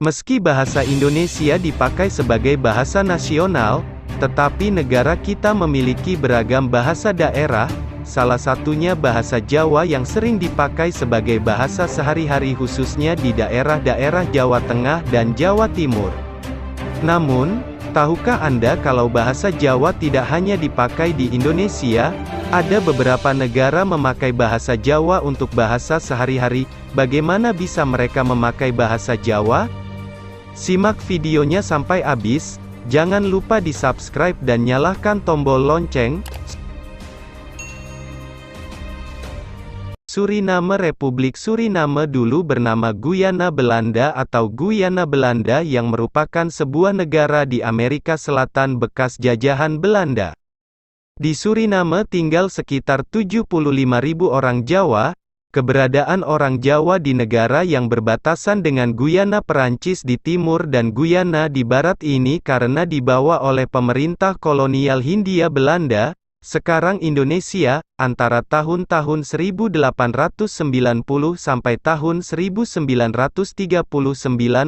Meski bahasa Indonesia dipakai sebagai bahasa nasional, tetapi negara kita memiliki beragam bahasa daerah, salah satunya bahasa Jawa yang sering dipakai sebagai bahasa sehari-hari khususnya di daerah-daerah Jawa Tengah dan Jawa Timur. Namun, tahukah Anda kalau bahasa Jawa tidak hanya dipakai di Indonesia? Ada beberapa negara memakai bahasa Jawa untuk bahasa sehari-hari. Bagaimana bisa mereka memakai bahasa Jawa? Simak videonya sampai habis, jangan lupa di-subscribe dan nyalakan tombol lonceng. Suriname. Republik Suriname dulu bernama Guyana Belanda atau Guyana Belanda yang merupakan sebuah negara di Amerika Selatan bekas jajahan Belanda. Di Suriname tinggal sekitar 75.000 orang Jawa. Keberadaan orang Jawa di negara yang berbatasan dengan Guyana Perancis di timur dan Guyana di barat ini karena dibawa oleh pemerintah kolonial Hindia Belanda, sekarang Indonesia, antara tahun-tahun 1890 sampai tahun 1939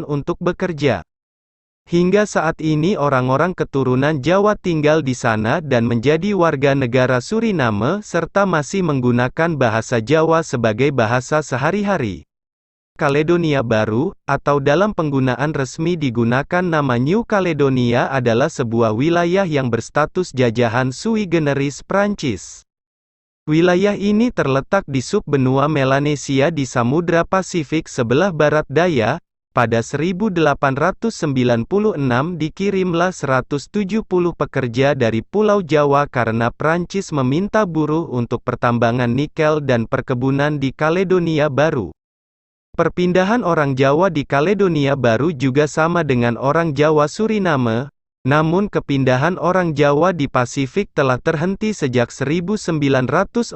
untuk bekerja. Hingga saat ini orang-orang keturunan Jawa tinggal di sana dan menjadi warga negara Suriname serta masih menggunakan bahasa Jawa sebagai bahasa sehari-hari. Kaledonia Baru, atau dalam penggunaan resmi digunakan nama New Caledonia adalah sebuah wilayah yang berstatus jajahan sui generis Prancis. Wilayah ini terletak di subbenua Melanesia di Samudra Pasifik sebelah barat daya. Pada 1896 dikirimlah 170 pekerja dari Pulau Jawa karena Prancis meminta buruh untuk pertambangan nikel dan perkebunan di Kaledonia Baru. Perpindahan orang Jawa di Kaledonia Baru juga sama dengan orang Jawa Suriname, namun kepindahan orang Jawa di Pasifik telah terhenti sejak 1949.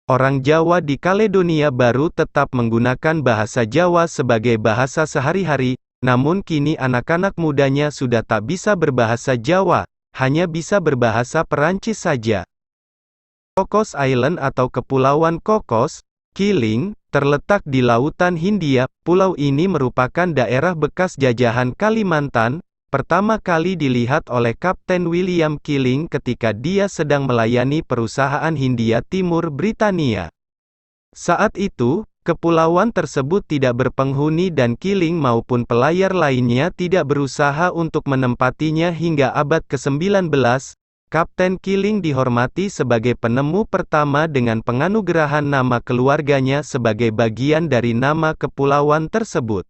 Orang Jawa di Kaledonia Baru tetap menggunakan bahasa Jawa sebagai bahasa sehari-hari, namun kini anak-anak mudanya sudah tak bisa berbahasa Jawa, hanya bisa berbahasa Perancis saja. Cocos Island atau Kepulauan Cocos, Kiling, terletak di Lautan Hindia. Pulau ini merupakan daerah bekas jajahan Kalimantan, pertama kali dilihat oleh Kapten William Kiling ketika dia sedang melayani perusahaan Hindia Timur Britania. Saat itu, kepulauan tersebut tidak berpenghuni dan Kiling maupun pelayar lainnya tidak berusaha untuk menempatinya hingga abad ke-19. Kapten Kiling dihormati sebagai penemu pertama dengan penganugerahan nama keluarganya sebagai bagian dari nama kepulauan tersebut.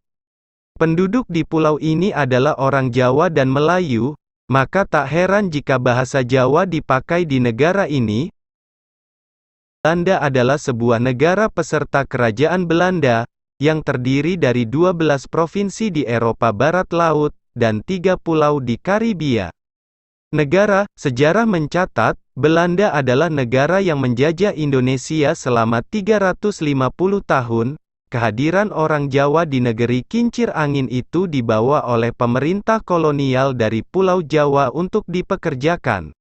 Penduduk di pulau ini adalah orang Jawa dan Melayu, maka tak heran jika bahasa Jawa dipakai di negara ini. Belanda adalah sebuah negara peserta Kerajaan Belanda, yang terdiri dari 12 provinsi di Eropa Barat Laut, dan 3 pulau di Karibia. Sejarah mencatat, Belanda adalah negara yang menjajah Indonesia selama 350 tahun. Kehadiran orang Jawa di negeri kincir angin itu dibawa oleh pemerintah kolonial dari Pulau Jawa untuk dipekerjakan.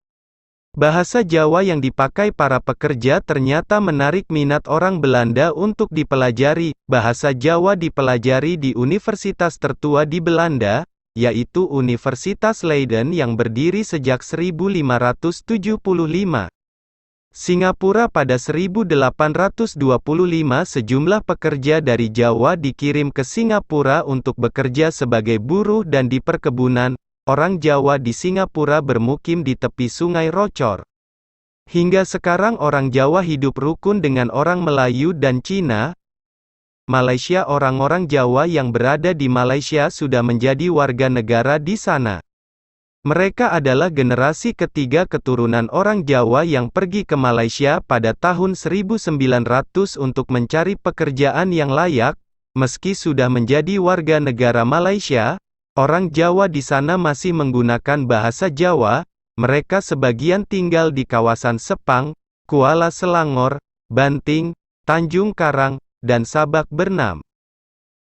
Bahasa Jawa yang dipakai para pekerja ternyata menarik minat orang Belanda untuk dipelajari. Bahasa Jawa dipelajari di universitas tertua di Belanda, yaitu Universitas Leiden yang berdiri sejak 1575. Singapura pada 1825 sejumlah pekerja dari Jawa dikirim ke Singapura untuk bekerja sebagai buruh dan di perkebunan. Orang Jawa di Singapura bermukim di tepi Sungai Rocor. Hingga sekarang orang Jawa hidup rukun dengan orang Melayu dan Cina. Malaysia. Orang-orang Jawa yang berada di Malaysia sudah menjadi warga negara di sana. Mereka adalah generasi ketiga keturunan orang Jawa yang pergi ke Malaysia pada tahun 1900 untuk mencari pekerjaan yang layak. Meski sudah menjadi warga negara Malaysia, orang Jawa di sana masih menggunakan bahasa Jawa. Mereka sebagian tinggal di kawasan Sepang, Kuala Selangor, Banting, Tanjung Karang, dan Sabak Bernam.